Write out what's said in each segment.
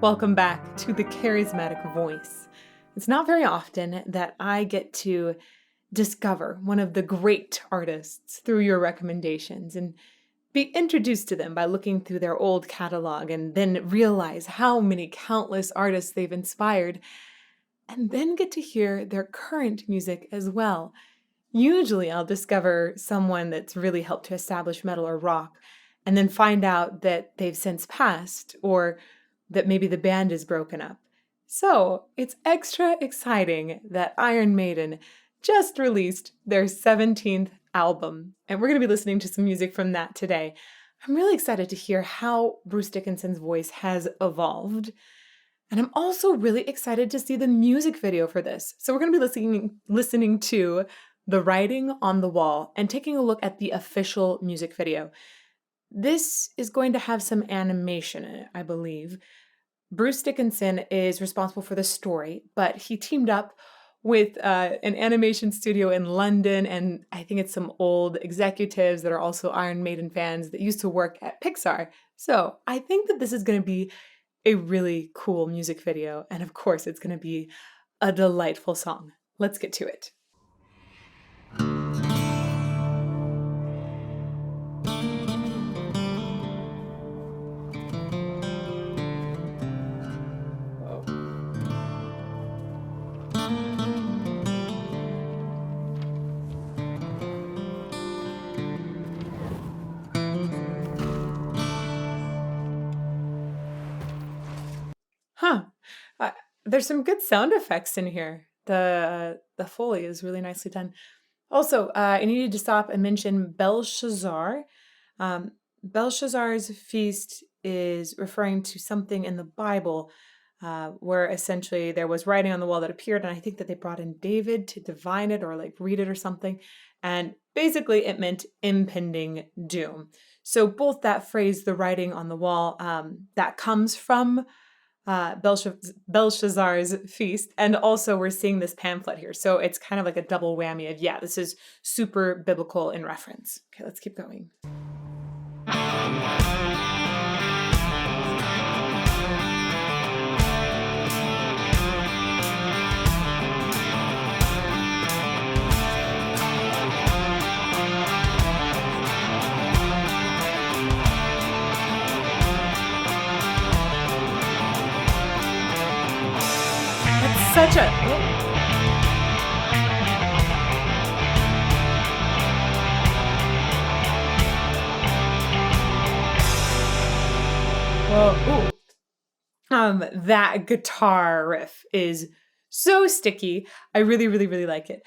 Welcome back to the Charismatic Voice. It's not very often that I get to discover one of the great artists through your recommendations and be introduced to them by looking through their old catalog and then realize how many countless artists they've inspired, and then get to hear their current music as well. Usually I'll discover someone that's really helped to establish metal or rock, and then find out that they've since passed or that maybe the band is broken up. So it's extra exciting that Iron Maiden just released their 17th album, and we're going to be listening to some music from that today. I'm really excited to hear how Bruce Dickinson's voice has evolved. And I'm also really excited to see the music video for this. So we're going to be listening to The Writing on the Wall and taking a look at the official music video. This is going to have some animation in it, I believe. Bruce Dickinson is responsible for the story, but he teamed up with an animation studio in London, and I think it's some old executives that are also Iron Maiden fans that used to work at Pixar. So I think that this is going to be a really cool music video, and of course it's going to be a delightful song. Let's get to it. There's some good sound effects in here. The Foley is really nicely done. Also, I needed to stop and mention Belshazzar. Belshazzar's feast is referring to something in the Bible where essentially there was writing on the wall that appeared, and I think that they brought in David to divine it or like read it or something. And basically it meant impending doom. So both that phrase, the writing on the wall, that comes from Belshazzar's feast, and also we're seeing this pamphlet here, so it's kind of like a double whammy of, yeah, this is super biblical in reference. Okay, let's keep going. Such a... Whoa. That guitar riff is so sticky. I really, really, really like it.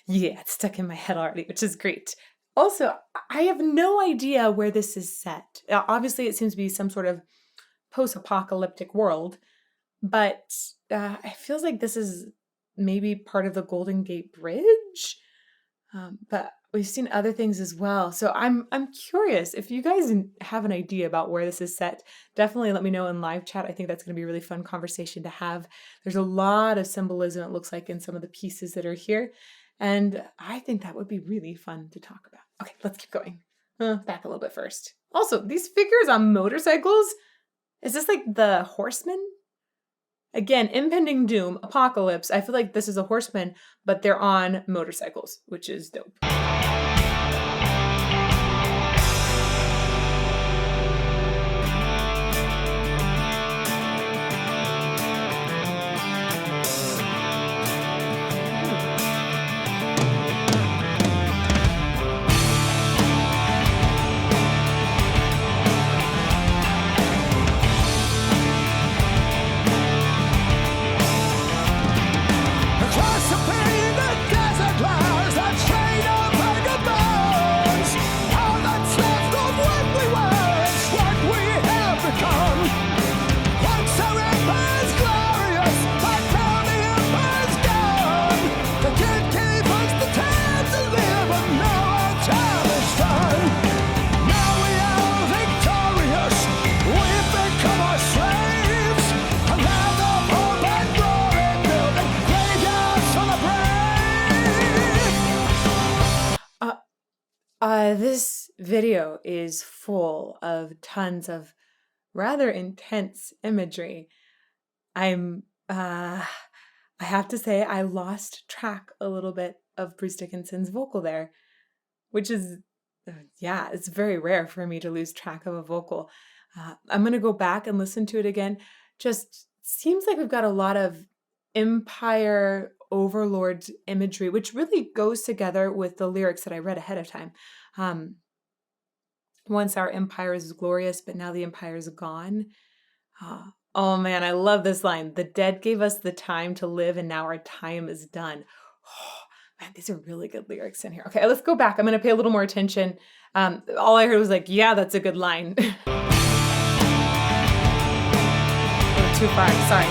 Yeah, it's stuck in my head already, which is great. Also, I have no idea where this is set. Obviously, it seems to be some sort of post-apocalyptic world, but it feels like this is maybe part of the Golden Gate Bridge, but we've seen other things as well. So I'm curious if you guys have an idea about where this is set. Definitely let me know in live chat. I think that's going to be a really fun conversation to have. There's a lot of symbolism, it looks like, in some of the pieces that are here, and I think that would be really fun to talk about. Okay, let's keep going. Back a little bit first. Also, these figures on motorcycles, is this like the horsemen? Again, impending doom, apocalypse. I feel like this is a horseman, but they're on motorcycles, which is dope. This video is full of tons of rather intense imagery. I'm, I have to say, I lost track a little bit of Bruce Dickinson's vocal there, which is, yeah, it's very rare for me to lose track of a vocal. I'm going to go back and listen to it again. Just seems like we've got a lot of Empire overlord imagery, which really goes together with the lyrics that I read ahead of time. Um, Once our empire is glorious, but now the empire is gone. Oh man, I love this line. The dead gave us the time to live, and now our time is done. Oh, man, these are really good lyrics in here. Okay, let's go back. I'm going to pay a little more attention. All I heard was like, yeah, that's a good line. Oh, too far. Sorry.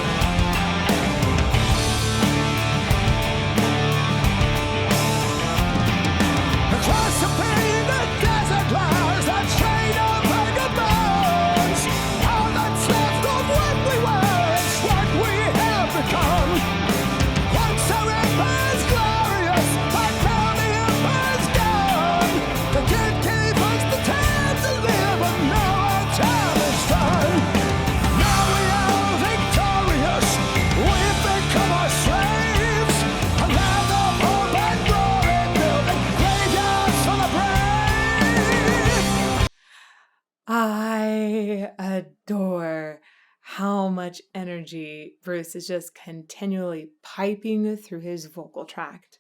Across the painted desert lies that chain of vagabonds. All that's left of what we were is what we have become. Once our empire's glorious, but now the empire's gone. The dead gave us the time to live, and now our time is done. Now we are victorious, we've become our slaves. A land of hope and glory building graveyards for the brave. I adore how much energy Bruce is just continually piping through his vocal tract.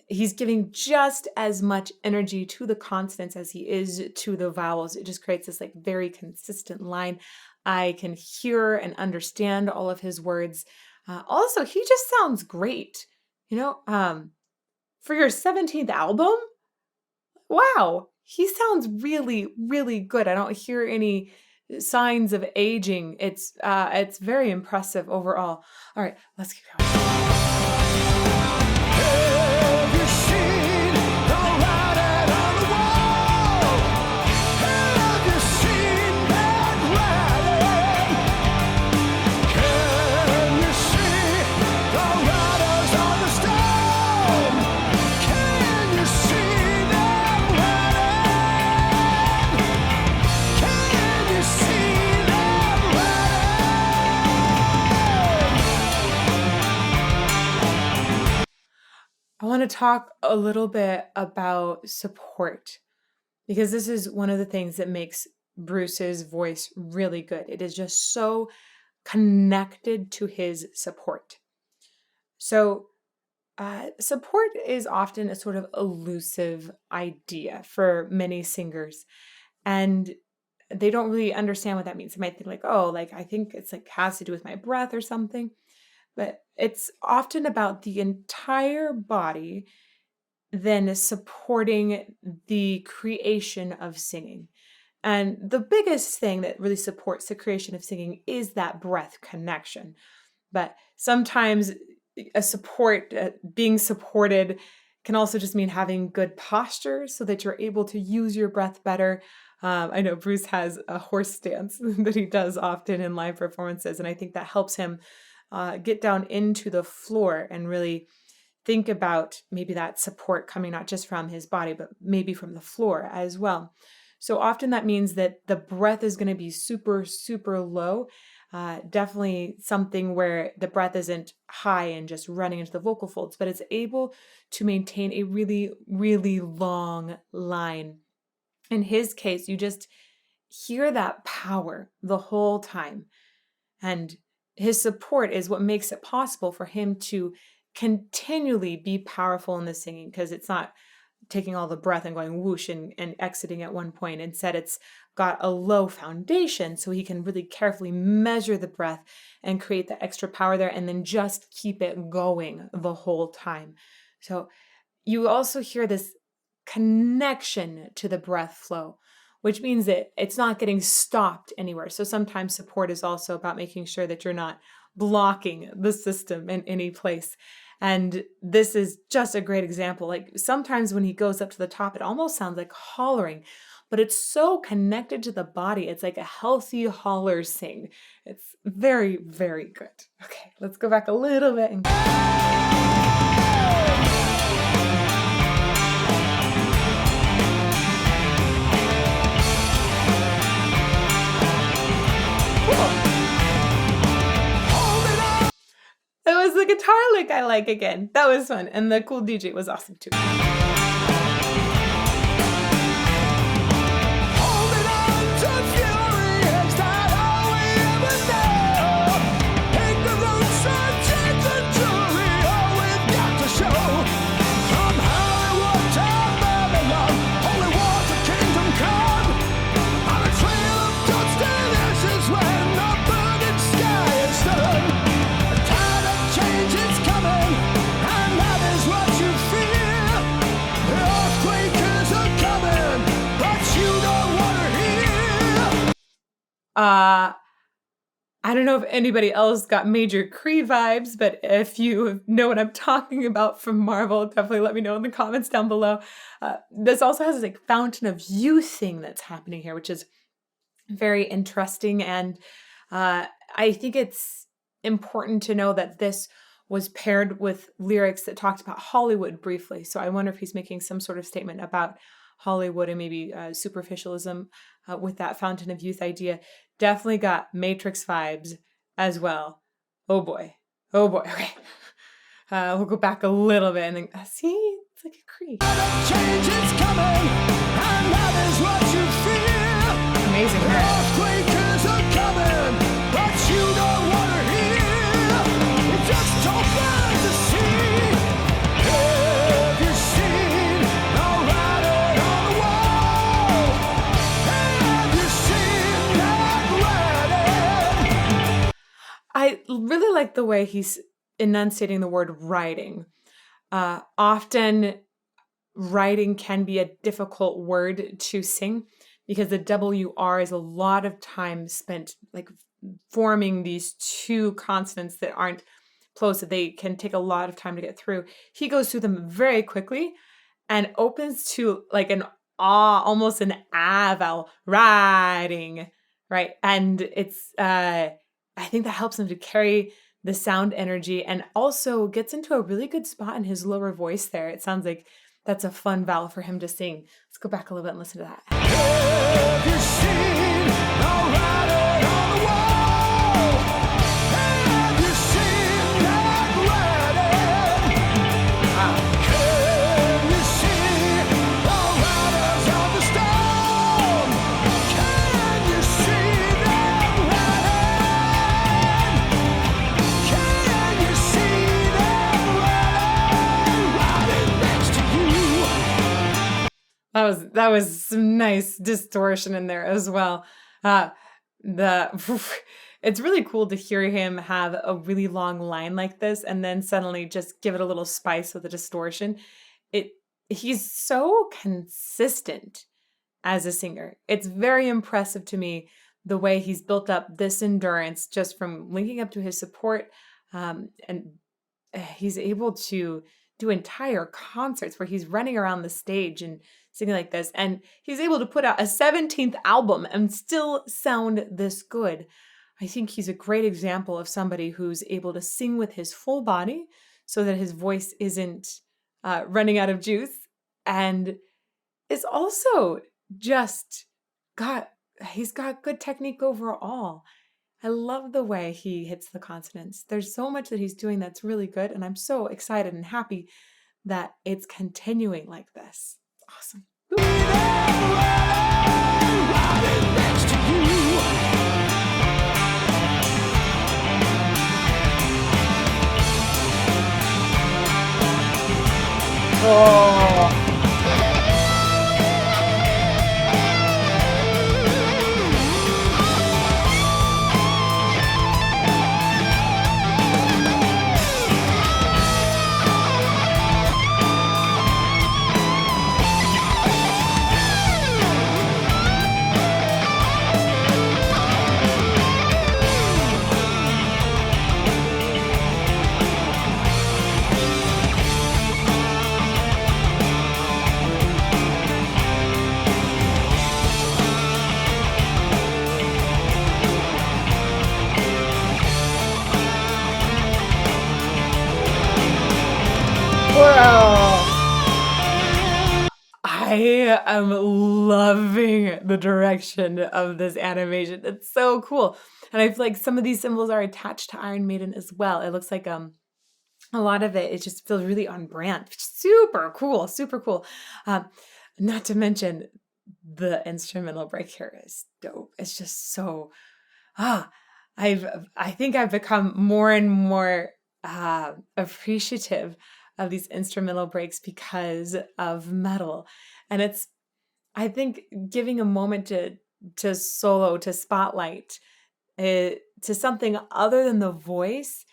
He's giving just as much energy to the consonants as he is to the vowels. It just creates this like very consistent line. I can hear and understand all of his words. Also, he just sounds great. For your 17th album, wow, he sounds really, really good. I don't hear any signs of aging. It's very impressive overall. All right, let's keep going. Have you seen the writing on the wall? Have you seen that writing? Can you see the writers on the stone? Can you see them writing? Can you see them writing? I want to talk a little bit about support because this is one of the things that makes Bruce's voice really good. It is just so connected to his support. So, support is often a sort of elusive idea for many singers, and they don't really understand what that means. They might think like, oh, like I think it's like has to do with my breath or something. But it's often about the entire body then supporting the creation of singing. And the biggest thing that really supports the creation of singing is that breath connection. But sometimes being supported can also just mean having good posture so that you're able to use your breath better. I know Bruce has a horse stance that he does often in live performances, and I think that helps him get down into the floor and really think about maybe that support coming not just from his body, but maybe from the floor as well. So often that means that the breath is going to be super, super low. Definitely something where the breath isn't high and just running into the vocal folds, but it's able to maintain a really, really long line. In his case, you just hear that power the whole time. And his support is what makes it possible for him to continually be powerful in the singing, because it's not taking all the breath and going whoosh and exiting at one point. Instead, it's got a low foundation so he can really carefully measure the breath and create the extra power there and then just keep it going the whole time. So you also hear this connection to the breath flow, which means that it's not getting stopped anywhere. So sometimes support is also about making sure that you're not blocking the system in any place. And this is just a great example. Like sometimes when he goes up to the top, it almost sounds like hollering, but it's so connected to the body. It's like a healthy holler sing. It's very, very good. Okay, let's go back a little bit and the guitar lick I like again. That was fun. And the cool DJ was awesome too. Holding on to fury, is that all we ever know? Ignorance and change and jury, all we've got to show. From Hollywood to Babylon, only wars of kingdom come. On a trail of dust and ashes when the burning sky is done. A tide of change is coming, and that is what you fear. The earthquake is a-coming, but you don't want to hear. I don't know if anybody else got Major Kree vibes, but if you know what I'm talking about from Marvel, definitely let me know in the comments down below. This also has this like fountain of youth thing that's happening here, which is very interesting. And I think it's important to know that this was paired with lyrics that talked about Hollywood briefly. So I wonder if he's making some sort of statement about Hollywood and maybe superficialism with that fountain of youth idea. Definitely got Matrix vibes as well. Oh boy. Oh boy. Okay. We'll go back a little bit and then see, it's like a Kree. Change is coming, and that is what you fear. Amazing The hair. earthquake is a-coming, but you don't want to hear. You just don't want to see. Have you seen the writing on the wall? Have you seen that writing? I really like the way he's enunciating the word writing. Often, writing can be a difficult word to sing because the WR is a lot of time spent like forming these two consonants that aren't close, that they can take a lot of time to get through. He goes through them very quickly and opens to like an ah, almost an ah vowel, writing, right? And it's I think that helps him to carry the sound energy and also gets into a really good spot in his lower voice there. It sounds like that's a fun vowel for him to sing. Let's go back a little bit and listen to that. Have you seen the writing on the wall? Have you seen that writing? Can you see the writers on the stone? Can you see them writing? Can you see them writing next to you? That was some nice distortion in there as well. It's really cool to hear him have a really long line like this and then suddenly just give it a little spice with a distortion. He's so consistent as a singer. It's very impressive to me the way he's built up this endurance just from linking up to his support, and he's able to do entire concerts where he's running around the stage and singing like this, and he's able to put out a 17th album and still sound this good. I think he's a great example of somebody who's able to sing with his full body so that his voice isn't running out of juice, and is also just he's got good technique overall. I love the way he hits the consonants. There's so much that he's doing that's really good, and I'm so excited and happy that it's continuing like this. It's awesome. Writing next to you. Oh. I am loving the direction of this animation. It's so cool. And I feel like some of these symbols are attached to Iron Maiden as well. It looks like a lot of it just feels really on brand. Super cool, super cool. Um, Not to mention the instrumental break here is dope. It's just so ah, I think I've become more and more appreciative of these instrumental breaks because of metal, and it's I think giving a moment to solo to spotlight to something other than the voice,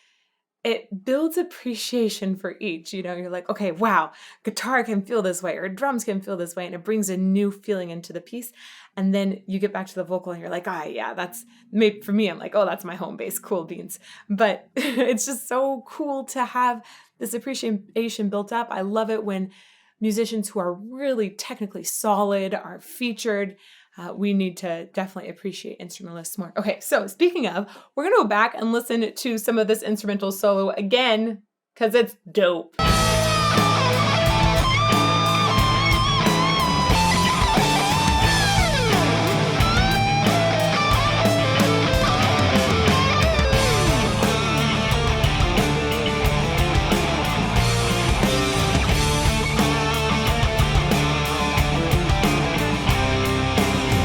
it builds appreciation for each. You know, you're like, okay, wow, guitar can feel this way, or drums can feel this way, and it brings a new feeling into the piece. And then you get back to the vocal, and you're like, ah, yeah, that's maybe for me. I'm like, oh, that's my home base, cool beans. But it's just so cool to have this appreciation built up. I love it when musicians who are really technically solid are featured. We need to definitely appreciate instrumentalists more. Okay, so speaking of, we're going to go back and listen to some of this instrumental solo again because it's dope.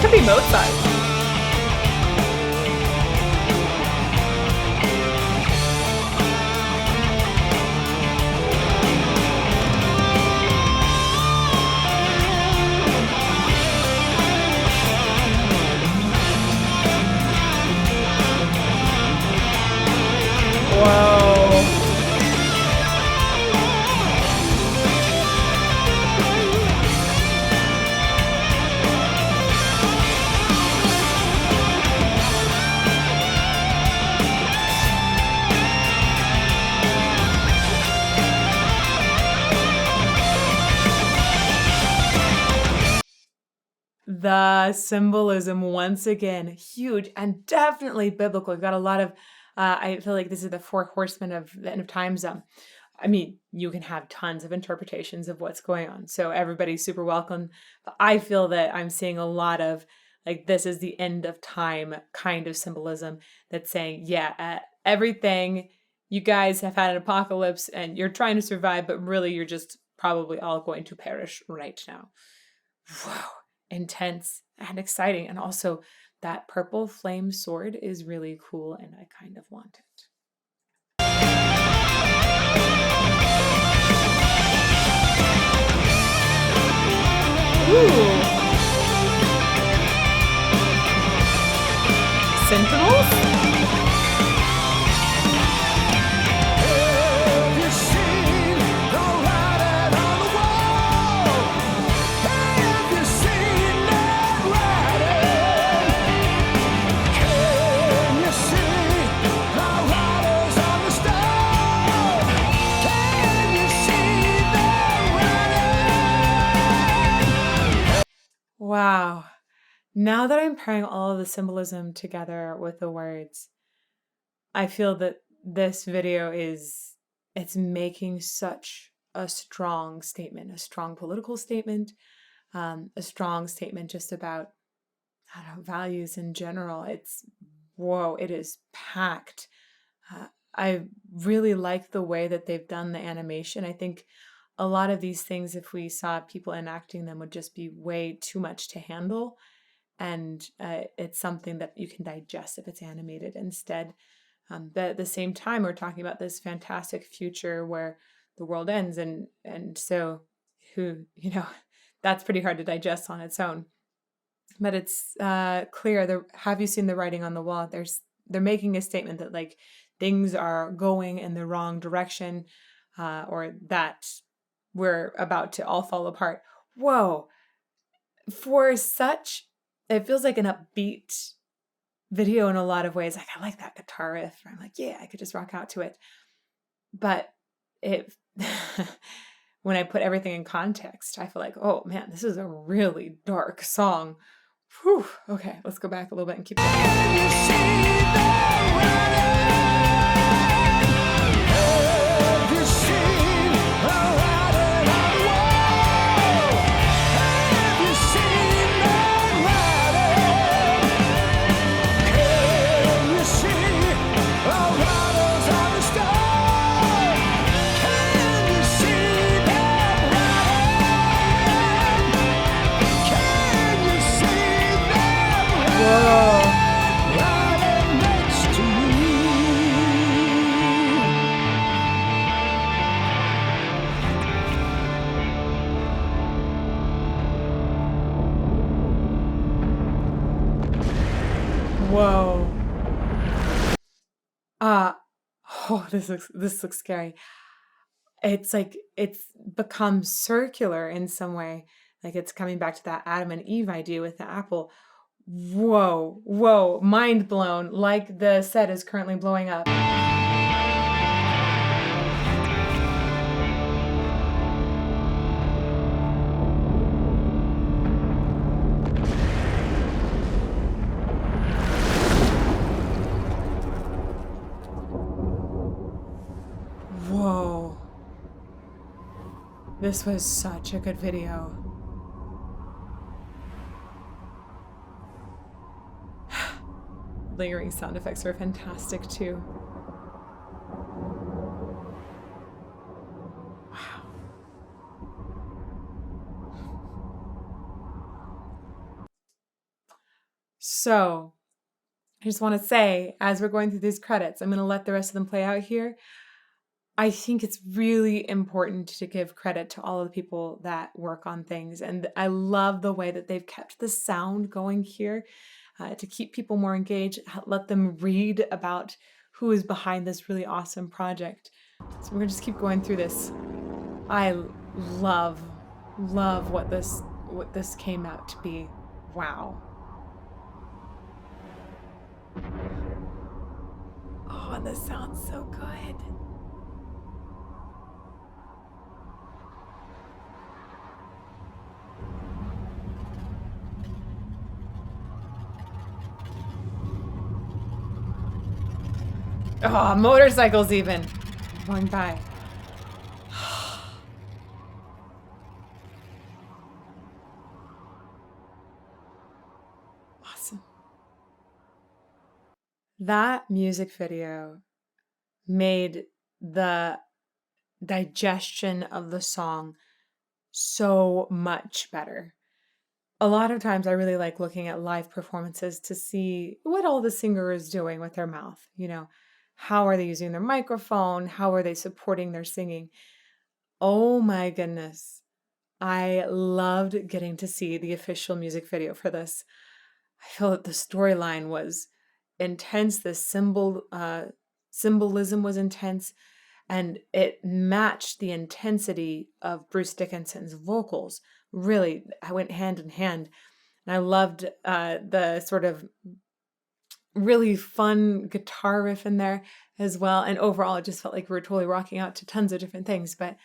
Could be Mozart. Whoa. The symbolism, once again, huge and definitely biblical. We've got a lot of, I feel like this is the four horsemen of the end of times. I mean, you can have tons of interpretations of what's going on. So everybody's super welcome. But I feel that I'm seeing a lot of like, this is the end of time kind of symbolism that's saying, yeah, everything, you guys have had an apocalypse and you're trying to survive, but really you're just probably all going to perish right now. Wow. Intense and exciting. And also that purple flame sword is really cool and I kind of want it. Ooh. Sentinels? Wow. Now that I'm pairing all of the symbolism together with the words, I feel that this video it's making such a strong statement, a strong political statement, a strong statement just about, I don't know, values in general. It is packed. I really like the way that they've done the animation. I think a lot of these things, if we saw people enacting them, would just be way too much to handle. And it's something that you can digest if it's animated instead. But at the same time, we're talking about this fantastic future where the world ends. And so that's pretty hard to digest on its own. But it's clear. Have you seen the writing on the wall? They're making a statement that like things are going in the wrong direction, or that we're about to all fall apart. Whoa. It feels like an upbeat video in a lot of ways. Like, I like that guitar riff. I'm like, yeah, I could just rock out to it. But when I put everything in context, I feel like, oh man, this is a really dark song. Whew. Okay, let's go back a little bit and keep going. Uh oh, this looks scary. It's like it's become circular in some way. Like it's coming back to that Adam and Eve idea with the apple. Whoa, whoa, mind blown, like the set is currently blowing up. Whoa. This was such a good video. Lingering sound effects are fantastic too. Wow. So, I just want to say, as we're going through these credits, I'm going to let the rest of them play out here. I think it's really important to give credit to all of the people that work on things. And I love the way that they've kept the sound going here to keep people more engaged, let them read about who is behind this really awesome project. So we're going to just keep going through this. I love what this came out to be. Wow. Oh, and this sounds so good. Oh, motorcycles even going by. Awesome. That music video made the digestion of the song so much better. A lot of times I really like looking at live performances to see what all the singer is doing with their mouth. How are they using their microphone? How are they supporting their singing? Oh my goodness. I loved getting to see the official music video for this. I feel that the storyline was intense. The symbolism was intense, and it matched the intensity of Bruce Dickinson's vocals. Really, I went hand in hand, and I loved the sort of really fun guitar riff in there as well. And overall, it just felt like we were totally rocking out to tons of different things. But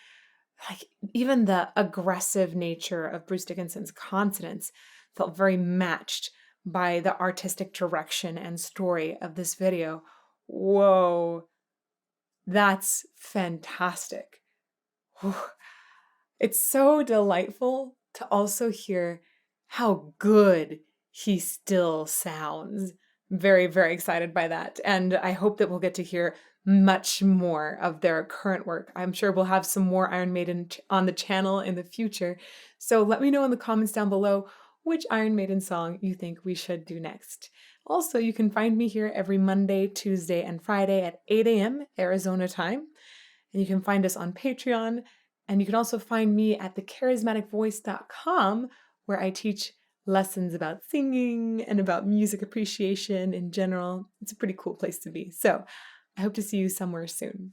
like even the aggressive nature of Bruce Dickinson's consonants felt very matched by the artistic direction and story of this video. Whoa, that's fantastic. Whew. It's so delightful to also hear how good he still sounds. Very, very excited by that. And I hope that we'll get to hear much more of their current work. I'm sure we'll have some more Iron Maiden on the channel in the future. So let me know in the comments down below which Iron Maiden song you think we should do next. Also, you can find me here every Monday, Tuesday, and Friday at 8 a.m. Arizona time. And you can find us on Patreon. And you can also find me at thecharismaticvoice.com, where I teach lessons about singing and about music appreciation in general. It's a pretty cool place to be. So I hope to see you somewhere soon.